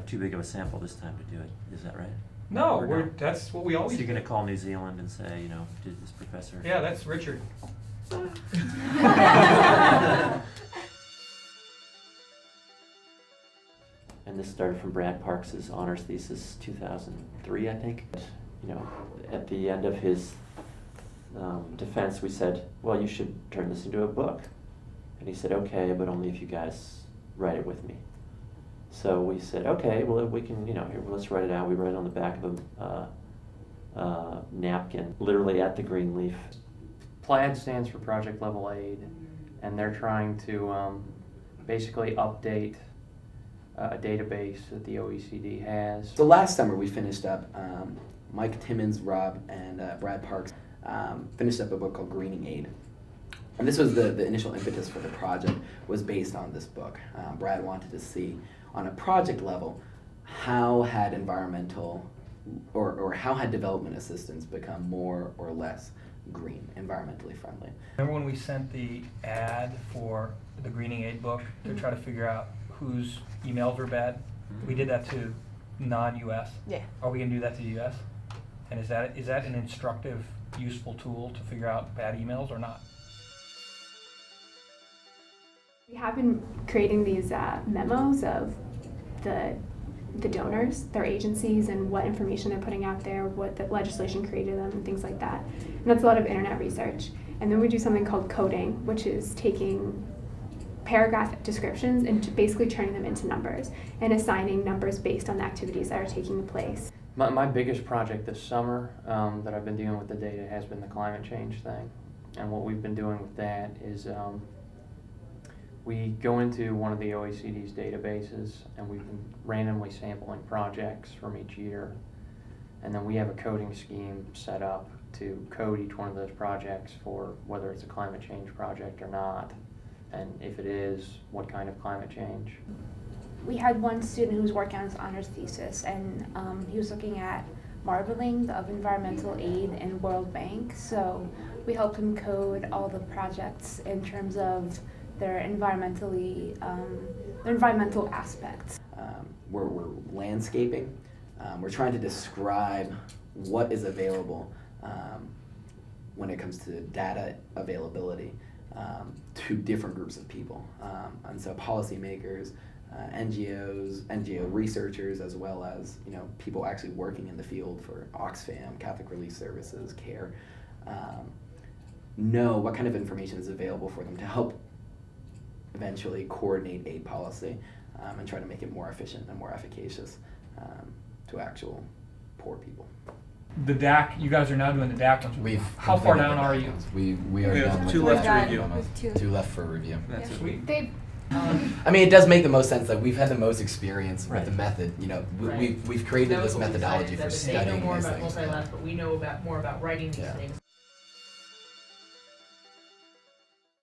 too big of a sample this time to do it. Is that right? No, Or no? that's what we So always you're do. going to call New Zealand and say, you know, did this professor? Yeah, that's Richard. And this started from Brad Parks's honors thesis, 2003, I think. You know, at the end of his defense, we said, well, you should turn this into a book. And he said, okay, but only if you guys write it with me. So we said, okay, well, we can, you know, here, let's write it out. We wrote it on the back of a napkin, literally at the green leaf. PLAID stands for Project Level Aid, and they're trying to basically update a database that the OECD has. So last summer we finished up, Mike Timmons, Rob, and Brad Parks finished up a book called Greening Aid. And this was the initial impetus for the project, was based on this book. Brad wanted to see, on a project level, how had environmental, or how had development assistance become more or less green, environmentally friendly. Remember when we sent the ad for the Greening Aid book to try to figure out whose emails were bad? We did that to non-US. Yeah. Are we going to do that to the US? And is that an instructive, useful tool to figure out bad emails or not? We have been creating these memos of the donors, their agencies, and what information they're putting out there, what the legislation created them, and things like that. And that's a lot of internet research. And then we do something called coding, which is taking paragraph descriptions and basically turning them into numbers and assigning numbers based on the activities that are taking place. My biggest project this summer that I've been dealing with the data has been the climate change thing. And what we've been doing with that is we go into one of the OECD's databases and we've been randomly sampling projects from each year. And then we have a coding scheme set up to code each one of those projects for whether it's a climate change project or not. And if it is, what kind of climate change. We had one student who was working on his honors thesis, and he was looking at marbling of environmental aid in World Bank. So we helped him code all the projects in terms of their environmental aspects. We're landscaping. We're trying to describe what is available when it comes to data availability to different groups of people. And so policymakers, NGOs, NGO researchers, as well as people actually working in the field for Oxfam, Catholic Relief Services, CARE, know what kind of information is available for them to help eventually coordinate aid policy and try to make it more efficient and more efficacious to actual poor people. The DAC, you guys are now doing the DAC ones. How far down are you? We are done with two left to review. Two left for review. That's it. Sweet. I mean, it does make the most sense. Like, we've had the most experience with Right. the method. Right. We've created That was this what we methodology decided, for that they know studying more these about things. multi-labs, but we know more about writing these Yeah. things.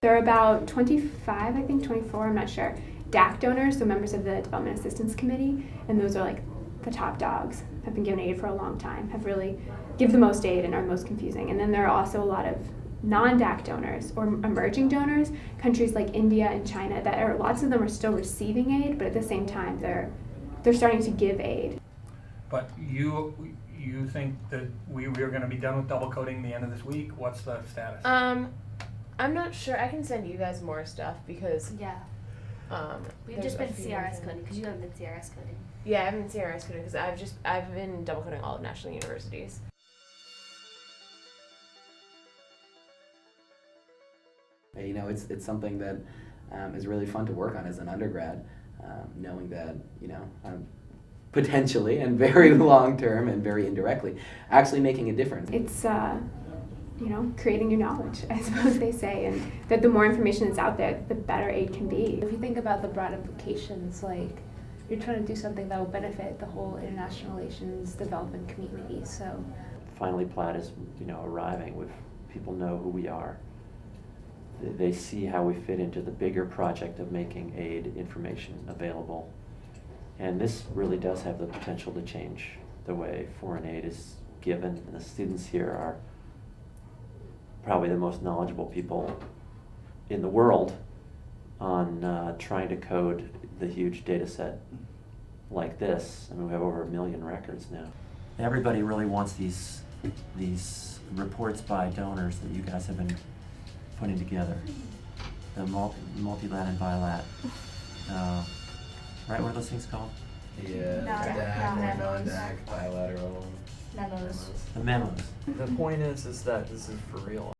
There are about 25, I think 24, I'm not sure, DAC donors, so members of the Development Assistance Committee, and those are like the top dogs, have been given aid for a long time, have really give the most aid and are most confusing. And then there are also a lot of non-DAC donors or emerging donors, countries like India and China, that are, lots of them are still receiving aid, but at the same time they're starting to give aid. But you think that we are going to be done with double coding the end of this week? What's the status? I'm not sure. I can send you guys more stuff because Yeah. We've there's just a been few CRS things. coding because you haven't been CRS coding. Yeah, I haven't been CRS coding because I've been double coding all of national universities. It's something that is really fun to work on as an undergrad, knowing that potentially and very long term and very indirectly actually making a difference. It's creating new knowledge, I suppose they say, and that the more information that's out there, the better aid can be. If you think about the broad implications, like you're trying to do something that will benefit the whole international relations development community. So Finally, PLAID is arriving with people know who we are. They see how we fit into the bigger project of making aid information available. And this really does have the potential to change the way foreign aid is given. The students here are probably the most knowledgeable people in the world on trying to code the huge data set like this. I mean, we have over 1 million records now. Everybody really wants these reports by donors that you guys have been putting together. The multi-lat and bilat. Right, what are those things called? Yeah, Non- DAC or non-memos. non-DAC, bilateral. Memos. The memos. The point is that this is for real.